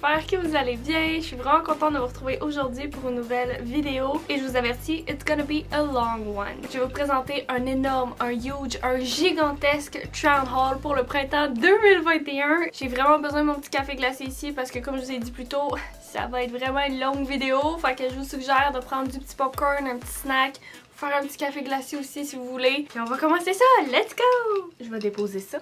j'espère que vous allez bien. Je suis vraiment contente de vous retrouver aujourd'hui pour une nouvelle vidéo. Et je vous avertis, it's gonna be a long one. Je vais vous présenter un énorme, un huge, un gigantesque Town Hall pour le printemps 2021. J'ai vraiment besoin de mon petit café glacé ici parce que comme je vous ai dit plus tôt, ça va être vraiment une longue vidéo. Fait que je vous suggère de prendre du petit popcorn, un petit snack, faire un petit café glacé aussi si vous voulez. Et on va commencer ça, let's go! Je vais déposer ça.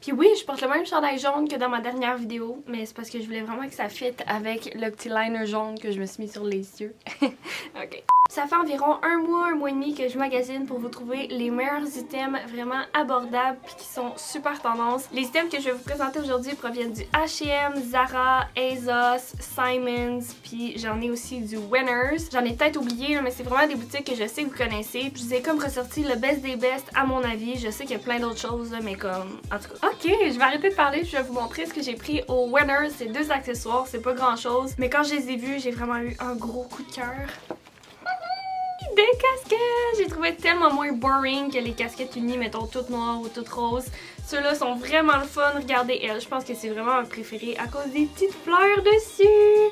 Puis oui, je porte le même chandail jaune que dans ma dernière vidéo, mais c'est parce que je voulais vraiment que ça fitte avec le petit liner jaune que je me suis mis sur les yeux. Ok. Ça fait environ un mois et demi que je magasine pour vous trouver les meilleurs items vraiment abordables puis qui sont super tendance. Les items que je vais vous présenter aujourd'hui proviennent du H&M, Zara, ASOS, Simons, puis j'en ai aussi du Winners. J'en ai peut-être oublié, mais c'est vraiment des boutiques que je sais que vous connaissez. Puis je vous ai comme ressorti le best des best à mon avis. Je sais qu'il y a plein d'autres choses, mais comme... En tout cas, ok, je vais arrêter de parler, je vais vous montrer ce que j'ai pris au Winners. C'est deux accessoires, c'est pas grand chose, mais quand je les ai vus, j'ai vraiment eu un gros coup de cœur. Des casquettes! J'ai trouvé tellement moins boring que les casquettes unies, mettons toutes noires ou toutes roses. Ceux-là sont vraiment le fun. Regardez elle, je pense que c'est vraiment un préféré à cause des petites fleurs dessus.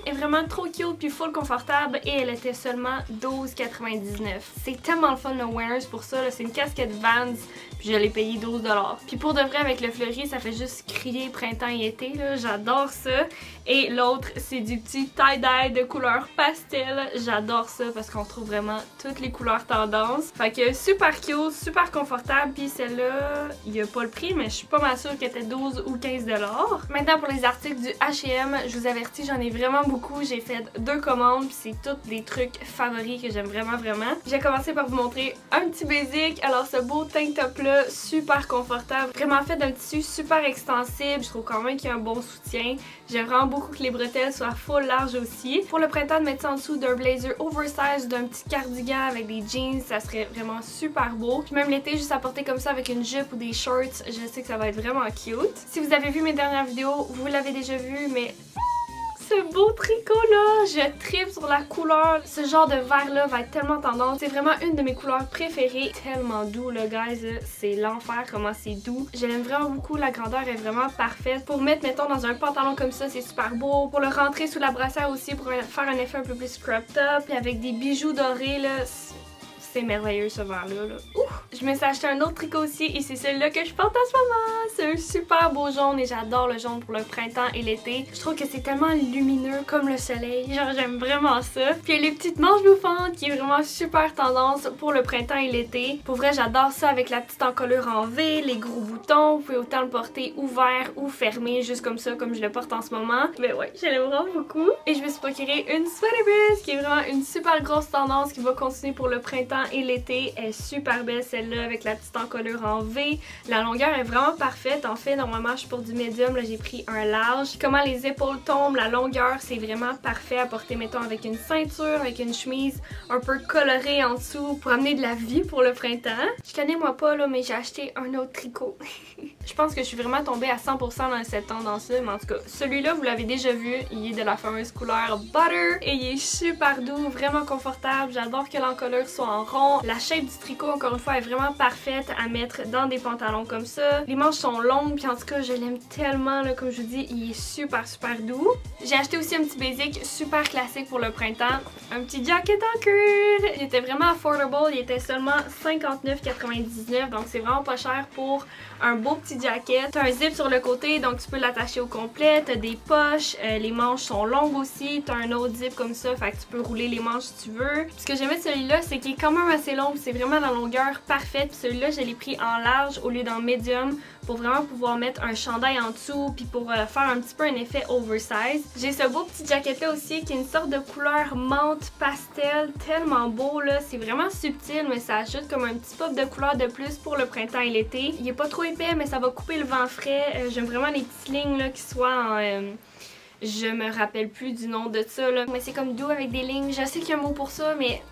Elle est vraiment trop cute puis full confortable et elle était seulement $12,99. C'est tellement le fun le Winners pour ça. C'est une casquette Vans puis je l'ai payé $12. Puis pour de vrai avec le fleuri, ça fait juste crier printemps et été. J'adore ça. Et l'autre, c'est du petit tie-dye de couleur pastel. J'adore ça parce qu'on trouve vraiment toutes les couleurs tendance. Fait que super cute, super confortable. Puis celle-là, il n'y a pas le prix, mais je suis pas mal sûre qu'elle était 12 ou 15 $. Maintenant pour les articles du H&M, je vous avertis, j'en ai vraiment beaucoup. J'ai fait 2 commandes, puis c'est tous des trucs favoris que j'aime vraiment. J'ai commencé par vous montrer un petit basic. Alors ce beau tank top là, super confortable, vraiment fait d'un tissu super extensible. Je trouve quand même qu'il y a un bon soutien. J'aime vraiment beaucoup que les bretelles soient full larges aussi. Pour le printemps, de mettre ça en dessous d'un blazer oversize, d'un petit cardigan avec des jeans, ça serait vraiment super beau. Puis même l'été, juste à porter comme ça avec une jupe ou des shorts, je sais que ça va être vraiment cute. Si vous avez vu mes dernières vidéos, vous l'avez déjà vu, mais... ce beau tricot là, je tripe sur la couleur. Ce genre de vert là va être tellement tendance. C'est vraiment une de mes couleurs préférées. Tellement doux là, guys. C'est l'enfer comment c'est doux. Je l'aime vraiment beaucoup. La grandeur est vraiment parfaite. Pour mettre, mettons, dans un pantalon comme ça, c'est super beau. Pour le rentrer sous la brassière aussi, pour faire un effet un peu plus scrub top. Puis avec des bijoux dorés là. C'est merveilleux ce vert-là. Je me suis acheté un autre tricot aussi et c'est celui-là que je porte en ce moment. C'est un super beau jaune et j'adore le jaune pour le printemps et l'été. Je trouve que c'est tellement lumineux comme le soleil. Genre j'aime vraiment ça. Puis il y a les petites manches bouffantes qui est vraiment super tendance pour le printemps et l'été. Pour vrai j'adore ça avec la petite encolure en V, les gros boutons. Vous pouvez autant le porter ouvert ou fermé juste comme ça comme je le porte en ce moment. Mais ouais, je l'aime vraiment beaucoup. Et je me suis procuré une sweater vest qui est vraiment une super grosse tendance qui va continuer pour le printemps et l'été. Elle est super belle celle-là avec la petite encolure en V. La longueur est vraiment parfaite. En fait, normalement, je suis pour du médium. Là, j'ai pris un large. Comment les épaules tombent, la longueur, c'est vraiment parfait à porter, mettons, avec une ceinture, avec une chemise un peu colorée en dessous pour amener de la vie pour le printemps. Je connais moi pas, là, mais j'ai acheté un autre tricot. Je pense que je suis vraiment tombée à 100% dans cette tendance-là, mais en tout cas, celui-là, vous l'avez déjà vu. Il est de la fameuse couleur Butter et il est super doux, vraiment confortable. J'adore que l'encolure soit en rond. La shape du tricot, encore une fois, est vraiment parfaite à mettre dans des pantalons comme ça. Les manches sont longues, puis en tout cas, je l'aime tellement, là, comme je vous dis, il est super doux. J'ai acheté aussi un petit basic super classique pour le printemps. Un petit jacket en cuir. Il était vraiment affordable, il était seulement $59,99, donc c'est vraiment pas cher pour un beau petit jacket. T'as un zip sur le côté, donc tu peux l'attacher au complet. T'as des poches, les manches sont longues aussi. T'as un autre zip comme ça, fait que tu peux rouler les manches si tu veux. Ce que j'aimais de celui-là, c'est qu'il est quand même assez long, c'est vraiment la longueur parfaite. Puis celui-là, je l'ai pris en large au lieu d'en médium pour vraiment pouvoir mettre un chandail en dessous puis pour faire un petit peu un effet oversize. J'ai ce beau petit jacket là aussi qui est une sorte de couleur menthe pastel, tellement beau là, c'est vraiment subtil mais ça ajoute comme un petit pop de couleur de plus pour le printemps et l'été. Il est pas trop épais mais ça va couper le vent frais. J'aime vraiment les petites lignes là qui soient en... je me rappelle plus du nom de ça là, mais c'est comme doux avec des lignes. Je sais qu'il y a un mot pour ça mais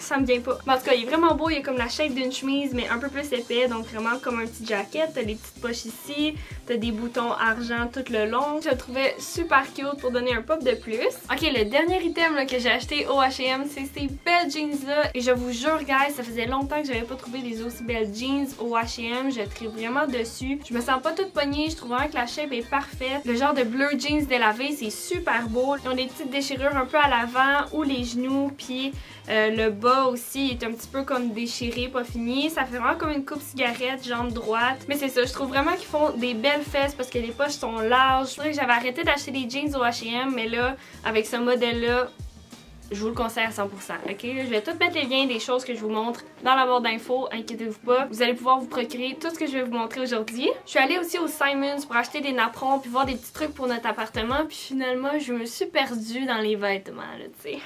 ça me vient pas. Mais en tout cas, il est vraiment beau, il est comme la shape d'une chemise, mais un peu plus épais, donc vraiment comme un petit jacket. T'as les petites poches ici, t'as des boutons argent tout le long. Je le trouvais super cute pour donner un pop de plus. Ok, le dernier item là, que j'ai acheté au H&M, c'est ces belles jeans là. Et je vous jure, guys, ça faisait longtemps que j'avais pas trouvé des aussi belles jeans au H&M. Je tripe vraiment dessus. Je me sens pas toute poignée, je trouve vraiment que la shape est parfaite. Le genre de bleu jeans délavé, c'est super beau. Ils ont des petites déchirures un peu à l'avant ou les genoux, puis le bas aussi est un petit peu comme déchiré, pas fini. Ça fait vraiment comme une coupe cigarette, jambe droite. Mais c'est ça, je trouve vraiment qu'ils font des belles fesses parce que les poches sont larges. Je dirais que j'avais arrêté d'acheter des jeans au H&M, mais là, avec ce modèle-là, je vous le conseille à 100%, ok? Je vais tout mettre les liens des choses que je vous montre dans la barre d'infos, inquiétez-vous pas. Vous allez pouvoir vous procurer tout ce que je vais vous montrer aujourd'hui. Je suis allée aussi au Simons pour acheter des napperons puis voir des petits trucs pour notre appartement. Puis finalement, je me suis perdue dans les vêtements, là, tu sais.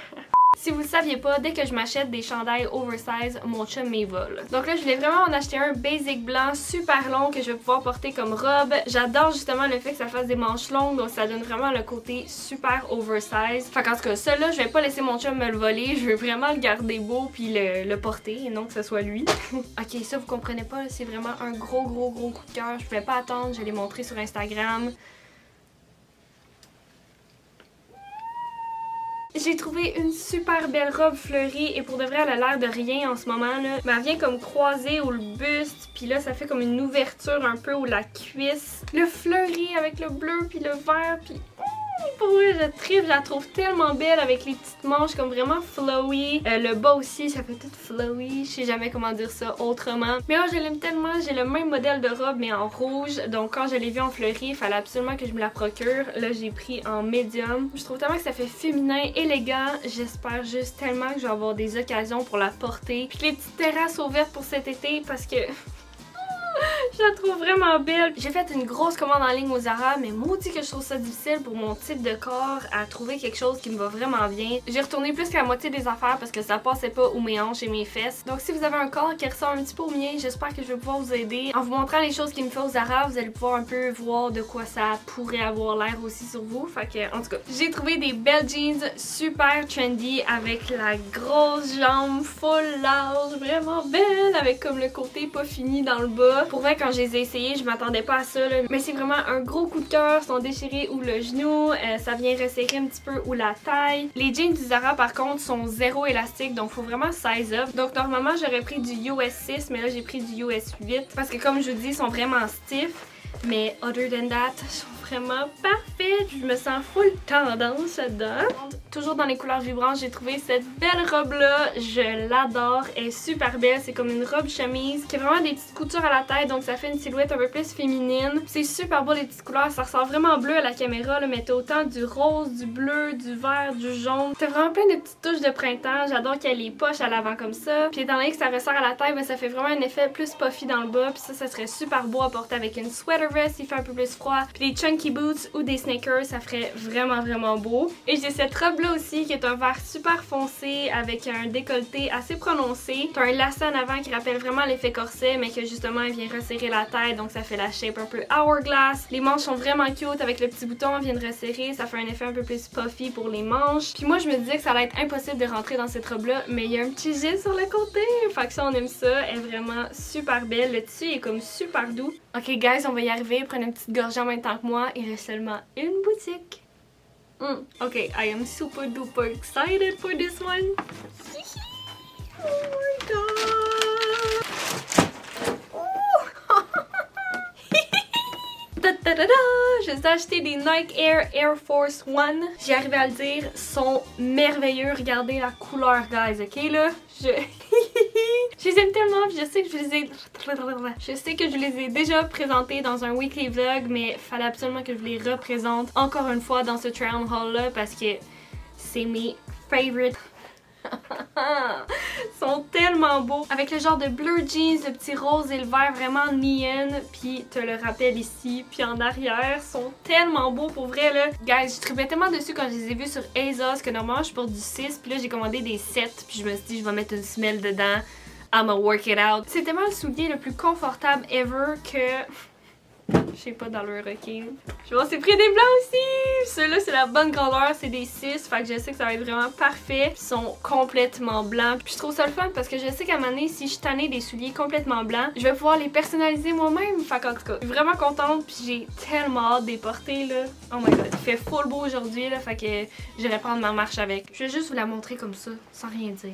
Si vous le saviez pas, dès que je m'achète des chandails oversize, mon chum m'y vole. Donc là, je voulais vraiment en acheter un basic blanc super long que je vais pouvoir porter comme robe. J'adore justement le fait que ça fasse des manches longues, donc ça donne vraiment le côté super oversize. Fait qu'en tout cas, celui-là, je vais pas laisser mon chum me le voler. Je veux vraiment le garder beau puis le porter et non que ce soit lui. Ok, ça vous comprenez pas, c'est vraiment un gros coup de cœur. Je pouvais pas attendre, je l'ai montré sur Instagram. J'ai trouvé une super belle robe fleurie et pour de vrai elle a l'air de rien en ce moment là. Mais elle vient comme croisée ou le buste, puis là ça fait comme une ouverture un peu ou la cuisse. Le fleuri avec le bleu puis le vert, puis pour moi je tripe, je la trouve tellement belle avec les petites manches comme vraiment flowy. Le bas aussi ça fait tout flowy, je sais jamais comment dire ça autrement. Mais là je l'aime tellement, j'ai le même modèle de robe mais en rouge, donc quand je l'ai vue en fleuri, il fallait absolument que je me la procure. Là j'ai pris en médium. Je trouve tellement que ça fait féminin, élégant. J'espère juste tellement que je vais avoir des occasions pour la porter. Puis les petites terrasses ouvertes pour cet été parce que je la trouve vraiment belle. J'ai fait une grosse commande en ligne au Zara, mais maudit que je trouve ça difficile pour mon type de corps à trouver quelque chose qui me va vraiment bien. J'ai retourné plus qu'à la moitié des affaires parce que ça passait pas où mes hanches et mes fesses. Donc si vous avez un corps qui ressemble un petit peu au mien, j'espère que je vais pouvoir vous aider. En vous montrant les choses qu'il me fait au Zara, vous allez pouvoir un peu voir de quoi ça pourrait avoir l'air aussi sur vous. Fait que, en tout cas, j'ai trouvé des belles jeans super trendy avec la grosse jambe full large, vraiment belle, avec comme le côté pas fini dans le bas. Pour vrai, quand je les ai essayés, je m'attendais pas à ça, là. Mais c'est vraiment un gros coup de cœur. Ils sont déchirés ou le genou, ça vient resserrer un petit peu ou la taille. Les jeans du Zara par contre sont zéro élastique, donc faut vraiment size up. Donc normalement j'aurais pris du US 6, mais là j'ai pris du US 8 parce que comme je vous dis, ils sont vraiment stiff. Mais other than that, ils sont vraiment parfaits. Je me sens full tendance là-dedans. Toujours dans les couleurs vibrantes, j'ai trouvé cette belle robe-là. Je l'adore. Elle est super belle. C'est comme une robe chemise qui a vraiment des petites coutures à la tête, donc ça fait une silhouette un peu plus féminine. C'est super beau les petites couleurs. Ça ressort vraiment bleu à la caméra, là, mais t'as autant du rose, du bleu, du vert, du jaune. T'as vraiment plein de petites touches de printemps. J'adore qu'il y ait les poches à l'avant comme ça. Puis étant donné que ça ressort à la taille, ben, ça fait vraiment un effet plus puffy dans le bas. Puis ça serait super beau à porter avec une sweater vest, il fait un peu plus froid. Puis des chunky boots ou des sneakers, ça ferait vraiment beau. Et j'ai cette robe là aussi qui est un vert super foncé avec un décolleté assez prononcé. T'as un lacet en avant qui rappelle vraiment l'effet corset, mais que justement il vient resserrer la tête, donc ça fait la shape un peu hourglass. Les manches sont vraiment cute avec le petit bouton, vient de resserrer, ça fait un effet un peu plus puffy pour les manches. Puis moi je me disais que ça allait être impossible de rentrer dans cette robe là, mais il y a un petit gel sur le côté. Fait que ça on aime ça, elle est vraiment super belle. Le tissu est comme super doux. Ok guys, on va y arriver, prenez une petite gorgée en même temps que moi, il reste seulement une boutique. Okay, I am super duper excited for this one. Oh my god! Je vous ai acheté des Nike Air Force One. J'ai arrivé à le dire, sont merveilleux. Regardez la couleur, guys, ok là? Je les aime tellement, puis je sais que je les ai déjà présentés dans un weekly vlog, mais fallait absolument que je les représente encore une fois dans ce try on haul là parce que c'est mes favorites. Ils sont tellement beaux. Avec le genre de bleu jeans, le petit rose et le vert vraiment neon. Puis te le rappelle ici. Puis en arrière, sont tellement beaux pour vrai là. Guys, je tripais tellement dessus quand je les ai vus sur ASOS que normalement je porte du 6. Puis là j'ai commandé des 7. Puis je me suis dit je vais mettre une semelle dedans. I'ma work it out. C'est tellement le soulier le plus confortable ever que... Je sais pas dans le requin. Je vais aussi pris des blancs aussi! Ceux-là, c'est la bonne grandeur, c'est des 6. Fait que je sais que ça va être vraiment parfait. Ils sont complètement blancs. Puis je trouve ça le fun parce que je sais qu'à un moment donné, si je tannais des souliers complètement blancs, je vais pouvoir les personnaliser moi-même. Fait qu'en tout cas, je suis vraiment contente. Puis j'ai tellement hâte de les porter là. Oh my god, il fait full beau aujourd'hui là. Fait que j'irai prendre ma marche avec. Je vais juste vous la montrer comme ça, sans rien dire.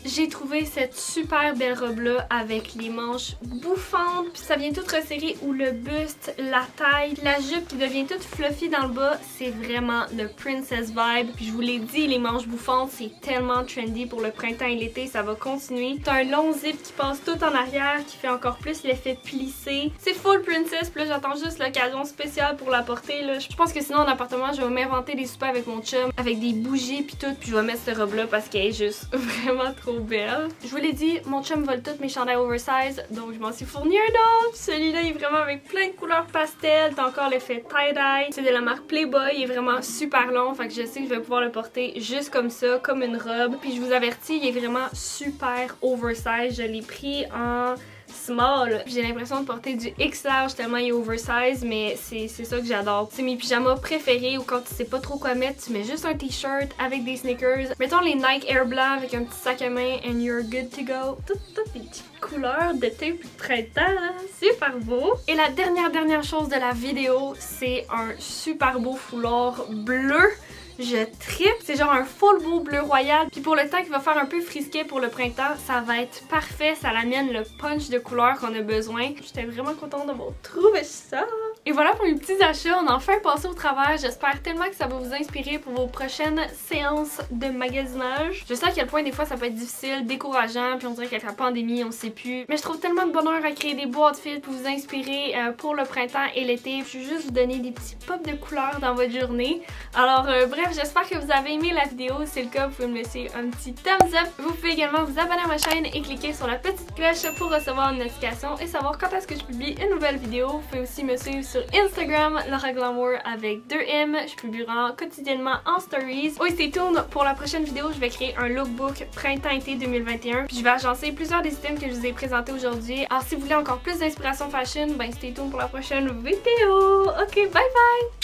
J'ai trouvé cette super belle robe là avec les manches bouffantes, puis ça vient tout resserrer où le buste, la taille, la jupe qui devient toute fluffy dans le bas, c'est vraiment le princess vibe. Puis je vous l'ai dit, les manches bouffantes c'est tellement trendy pour le printemps et l'été, ça va continuer. C'est un long zip qui passe tout en arrière, qui fait encore plus l'effet plissé. C'est full princess, puis là j'attends juste l'occasion spéciale pour la porter là. Je pense que sinon en appartement je vais m'inventer des soupers avec mon chum, avec des bougies puis tout, puis je vais mettre cette robe là parce qu'elle est juste vraiment trop belle. Je vous l'ai dit, mon chum vole toutes mes chandails oversize, donc je m'en suis fourni un autre. Celui-là il est vraiment avec plein de couleurs pastel, t'as encore l'effet tie-dye. C'est de la marque Playboy, il est vraiment super long, fait que je sais que je vais pouvoir le porter juste comme ça, comme une robe. Puis je vous avertis, il est vraiment super oversize. Je l'ai pris en small. J'ai l'impression de porter du X large tellement il est oversize, mais c'est ça que j'adore. C'est mes pyjamas préférés, ou quand tu sais pas trop quoi mettre, tu mets juste un t-shirt avec des sneakers. Mettons les Nike Air blancs avec un petit sac à main and you're good to go. Toutes des petites couleurs d'été puis de printemps, hein? Super beau. Et la dernière chose de la vidéo, c'est un super beau foulard bleu. Je tripe, c'est genre un full beau bleu royal, puis pour le temps qu'il va faire un peu frisquet pour le printemps, ça va être parfait, ça l'amène le punch de couleur qu'on a besoin. J'étais vraiment contente d'avoir trouvé ça. Et voilà pour mes petits achats, on a enfin passé au travers. J'espère tellement que ça va vous inspirer pour vos prochaines séances de magasinage. Je sais à quel point des fois ça peut être difficile, décourageant, puis on dirait qu'avec la pandémie on sait plus. Mais je trouve tellement de bonheur à créer des beaux outfits pour vous inspirer pour le printemps et l'été. Je vais juste vous donner des petits pops de couleurs dans votre journée. Alors bref, j'espère que vous avez aimé la vidéo. Si c'est le cas, vous pouvez me laisser un petit thumbs up. Vous pouvez également vous abonner à ma chaîne et cliquer sur la petite cloche pour recevoir une notification et savoir quand est-ce que je publie une nouvelle vidéo. Vous pouvez aussi me suivre sur Instagram, Laura Glamour avec 2M. Je publie quotidiennement en stories. Oui, stay tuned. Pour la prochaine vidéo, je vais créer un lookbook printemps-été 2021. Puis je vais agencer plusieurs des items que je vous ai présentés aujourd'hui. Alors si vous voulez encore plus d'inspiration fashion, ben stay tuned pour la prochaine vidéo. Ok, bye bye!